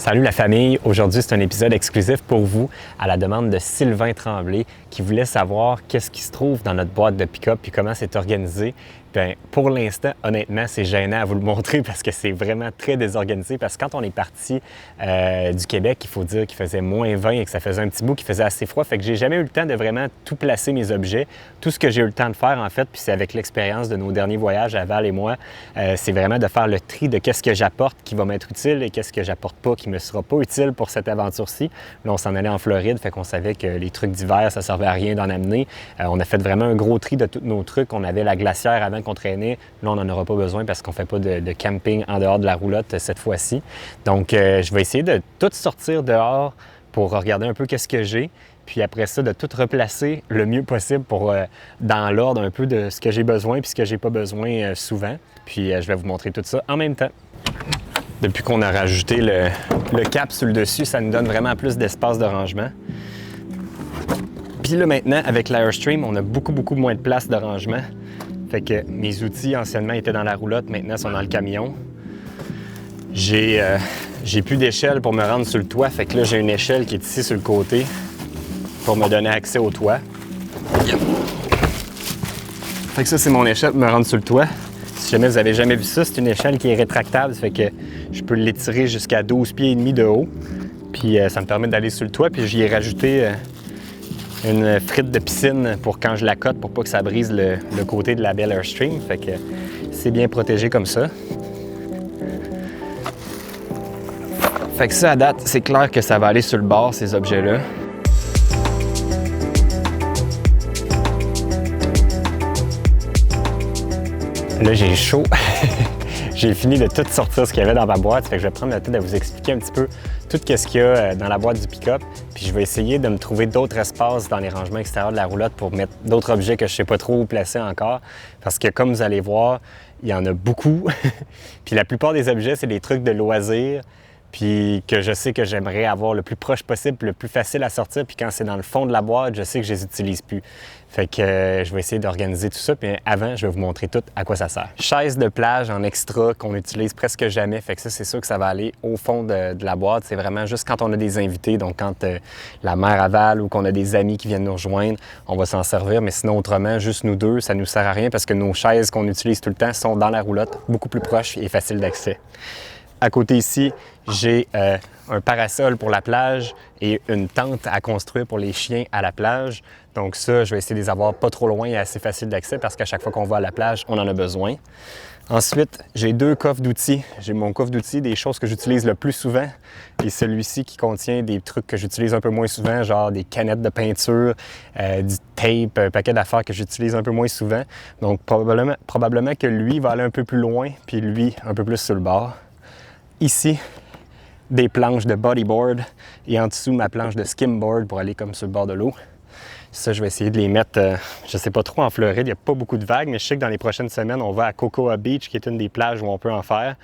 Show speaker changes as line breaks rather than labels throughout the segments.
Salut la famille, aujourd'hui c'est un épisode exclusif pour vous à la demande de Sylvain Tremblay qui voulait savoir qu'est-ce qui se trouve dans notre boîte de pick-up et comment c'est organisé. Bien, pour l'instant, honnêtement, c'est gênant à vous le montrer parce que c'est vraiment très désorganisé. Parce que quand on est parti du Québec, il faut dire qu'il faisait moins 20 et que ça faisait un petit bout qu'il faisait assez froid. Fait que j'ai jamais eu le temps de vraiment tout placer mes objets. Tout ce que j'ai eu le temps de faire, en fait, puis c'est avec l'expérience de nos derniers voyages à Val et moi, c'est vraiment de faire le tri de qu'est-ce que j'apporte qui va m'être utile et qu'est-ce que j'apporte pas qui me sera pas utile pour cette aventure-ci. Là, on s'en allait en Floride, fait qu'on savait que les trucs d'hiver, ça servait à rien d'en amener. On a fait vraiment un gros tri de tous nos trucs. On avait la glacière avant qu'on traînait. Là, on n'en aura pas besoin parce qu'on ne fait pas de camping en dehors de la roulotte cette fois-ci. Donc, je vais essayer de tout sortir dehors pour regarder un peu qu'est-ce que j'ai. Puis après ça, de tout replacer le mieux possible pour dans l'ordre un peu de ce que j'ai besoin puis ce que j'ai pas besoin souvent. Puis je vais vous montrer tout ça en même temps. Depuis qu'on a rajouté le cap sur le dessus, ça nous donne vraiment plus d'espace de rangement. Puis là maintenant, avec l'Airstream, on a beaucoup moins de place de rangement. Fait que mes outils anciennement étaient dans la roulotte, maintenant ils sont dans le camion. J'ai plus d'échelle pour me rendre sur le toit, fait que là j'ai une échelle qui est ici sur le côté pour me donner accès au toit. Fait que ça c'est mon échelle pour me rendre sur le toit. Si jamais vous avez jamais vu ça, c'est une échelle qui est rétractable, ça fait que je peux l'étirer jusqu'à 12 pieds et demi de haut. Puis ça me permet d'aller sur le toit, puis j'y ai rajouté une frite de piscine pour quand je la cote pour pas que ça brise le côté de la belle Airstream. Fait que c'est bien protégé comme ça. Fait que ça, à date, c'est clair que ça va aller sur le bord, ces objets-là. Là, j'ai chaud. J'ai fini de tout sortir ce qu'il y avait dans ma boîte. Fait que je vais prendre le temps de vous expliquer un petit peu tout ce qu'il y a dans la boîte du pick-up. Puis je vais essayer de me trouver d'autres espaces dans les rangements extérieurs de la roulotte pour mettre d'autres objets que je ne sais pas trop où placer encore. Parce que comme vous allez voir, il y en a beaucoup. Puis la plupart des objets, c'est des trucs de loisirs. Puis que je sais que j'aimerais avoir le plus proche possible, le plus facile à sortir. Puis quand c'est dans le fond de la boîte, je sais que je les utilise plus. Fait que je vais essayer d'organiser tout ça. Puis avant, je vais vous montrer tout à quoi ça sert. Chaise de plage en extra qu'on utilise presque jamais. Fait que ça, c'est sûr que ça va aller au fond de la boîte. C'est vraiment juste quand on a des invités, donc quand la mer avale ou qu'on a des amis qui viennent nous rejoindre, on va s'en servir. Mais sinon, autrement, juste nous deux, ça nous sert à rien parce que nos chaises qu'on utilise tout le temps sont dans la roulotte, beaucoup plus proches et faciles d'accès. À côté ici, j'ai un parasol pour la plage et une tente à construire pour les chiens à la plage. Donc ça, je vais essayer de les avoir pas trop loin et assez facile d'accès parce qu'à chaque fois qu'on va à la plage, on en a besoin. Ensuite, j'ai deux coffres d'outils. J'ai mon coffre d'outils, des choses que j'utilise le plus souvent et celui-ci qui contient des trucs que j'utilise un peu moins souvent, genre des canettes de peinture, du tape, un paquet d'affaires que j'utilise un peu moins souvent. Donc probablement que lui va aller un peu plus loin puis lui un peu plus sur le bord. Ici, des planches de bodyboard et en dessous, ma planche de skimboard pour aller comme sur le bord de l'eau. Ça, je vais essayer de les mettre, je sais pas trop, en Floride, il n'y a pas beaucoup de vagues, mais je sais que dans les prochaines semaines, on va à Cocoa Beach, qui est une des plages où on peut en faire.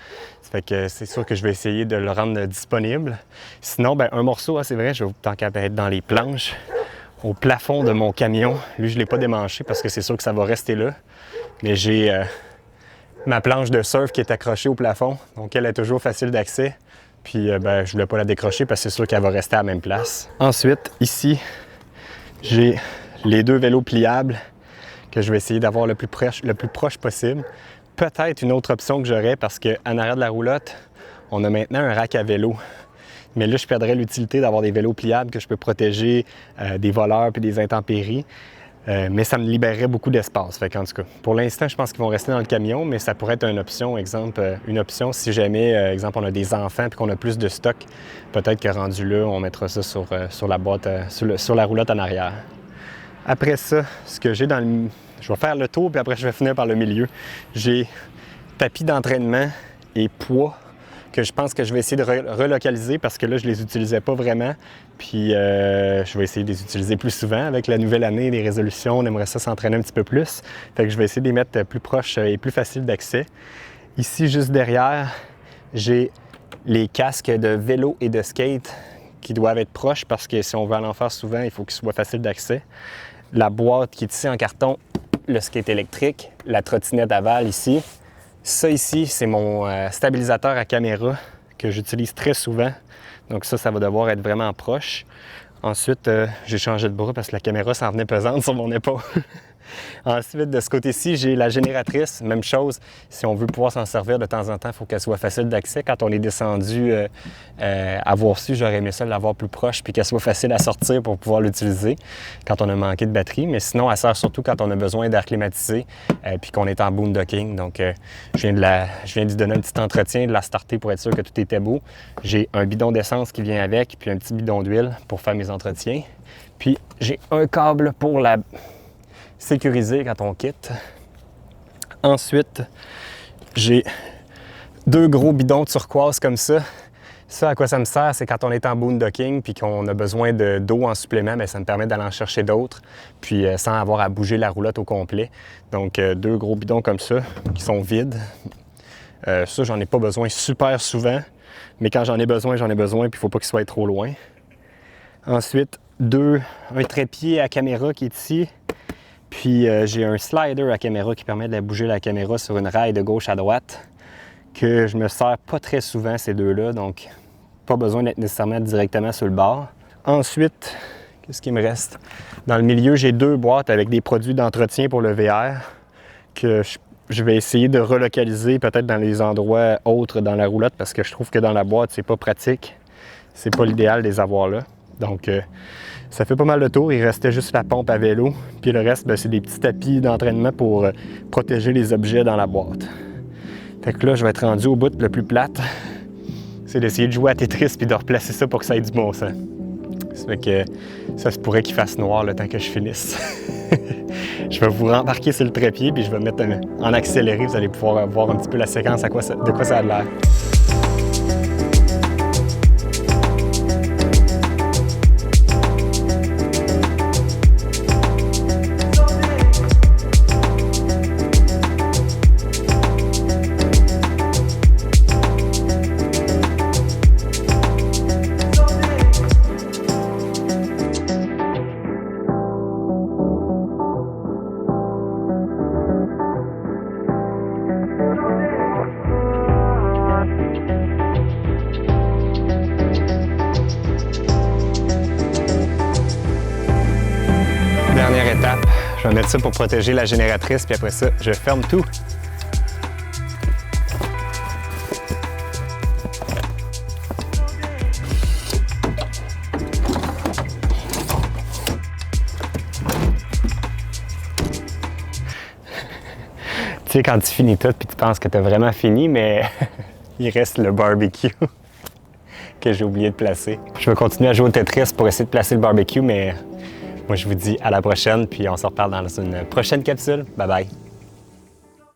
Ça fait que c'est sûr que je vais essayer de le rendre disponible. Sinon, ben, un morceau, c'est vrai, je vais tant qu'à être dans les planches, au plafond de mon camion. Lui, je ne l'ai pas démanché parce que c'est sûr que ça va rester là. Mais j'ai ma planche de surf qui est accrochée au plafond, donc elle est toujours facile d'accès. Puis je voulais pas la décrocher parce que c'est sûr qu'elle va rester à la même place. Ensuite, ici, j'ai les deux vélos pliables que je vais essayer d'avoir le plus proche possible. Peut-être une autre option que j'aurais parce qu'en arrière de la roulotte, on a maintenant un rack à vélo. Mais là, je perdrais l'utilité d'avoir des vélos pliables que je peux protéger des voleurs puis des intempéries. Mais ça me libérerait beaucoup d'espace. Fait qu'en tout cas, pour l'instant, je pense qu'ils vont rester dans le camion, mais ça pourrait être une option, une option si jamais, exemple, on a des enfants et qu'on a plus de stock. Peut-être que rendu là, on mettra ça sur la boîte, sur la roulotte en arrière. Après ça, ce que j'ai dans le... Je vais faire le tour, puis après, je vais finir par le milieu. J'ai tapis d'entraînement et poids que je pense que je vais essayer de relocaliser parce que là, je les utilisais pas vraiment. Puis je vais essayer de les utiliser plus souvent. Avec la nouvelle année, les résolutions, on aimerait ça s'entraîner un petit peu plus. Fait que je vais essayer de les mettre plus proches et plus faciles d'accès. Ici, juste derrière, j'ai les casques de vélo et de skate qui doivent être proches parce que si on veut en faire souvent, il faut qu'ils soient faciles d'accès. La boîte qui est ici en carton, le skate électrique, la trottinette à Val ici. Ça ici, c'est mon stabilisateur à caméra que j'utilise très souvent. Donc ça va devoir être vraiment proche. Ensuite, j'ai changé de bras parce que la caméra s'en venait pesante sur mon épaule. Ensuite, de ce côté-ci, j'ai la génératrice. Même chose, si on veut pouvoir s'en servir de temps en temps, il faut qu'elle soit facile d'accès. Quand on est descendu avoir su, j'aurais aimé ça l'avoir plus proche puis qu'elle soit facile à sortir pour pouvoir l'utiliser quand on a manqué de batterie. Mais sinon, elle sert surtout quand on a besoin d'air climatisé puis qu'on est en boondocking. Donc, je viens d'y donner un petit entretien, de la starter pour être sûr que tout était beau. J'ai un bidon d'essence qui vient avec puis un petit bidon d'huile pour faire mes entretiens. Puis, j'ai un câble pour la sécurisé quand on quitte. Ensuite, j'ai 2 gros bidons turquoise comme ça. Ça, à quoi ça me sert, c'est quand on est en boondocking puis qu'on a besoin d'eau en supplément, bien, ça me permet d'aller en chercher d'autres, puis sans avoir à bouger la roulotte au complet. Donc, 2 gros bidons comme ça, qui sont vides. Ça, j'en ai pas besoin super souvent, mais quand j'en ai besoin, puis il faut pas qu'il soit trop loin. Ensuite, un trépied à caméra qui est ici. Puis j'ai un slider à caméra qui permet de bouger la caméra sur une rail de gauche à droite que je me sers pas très souvent ces deux-là, donc pas besoin d'être nécessairement directement sur le bord. Ensuite, qu'est-ce qu'il me reste? Dans le milieu, j'ai 2 boîtes avec des produits d'entretien pour le VR que je vais essayer de relocaliser peut-être dans les endroits autres dans la roulotte parce que je trouve que dans la boîte, c'est pas pratique. C'est pas l'idéal de les avoir là. Donc, ça fait pas mal de tour. Il restait juste la pompe à vélo. Puis le reste, c'est des petits tapis d'entraînement pour protéger les objets dans la boîte. Fait que là, je vais être rendu au bout le plus plate. C'est d'essayer de jouer à Tetris puis de replacer ça pour que ça ait du bon sens. Ça fait que ça se pourrait qu'il fasse noir le temps que je finisse. Je vais vous rembarquer sur le trépied puis je vais mettre en accéléré. Vous allez pouvoir voir un petit peu la séquence, de quoi ça a l'air. Dernière étape, je vais mettre ça pour protéger la génératrice, puis après ça, je ferme tout. Tu sais, quand tu finis tout, puis tu penses que tu as vraiment fini, mais il reste le barbecue que j'ai oublié de placer. Je vais continuer à jouer au Tetris pour essayer de placer le barbecue, mais moi, je vous dis à la prochaine, puis on se reparle dans une prochaine capsule. Bye bye!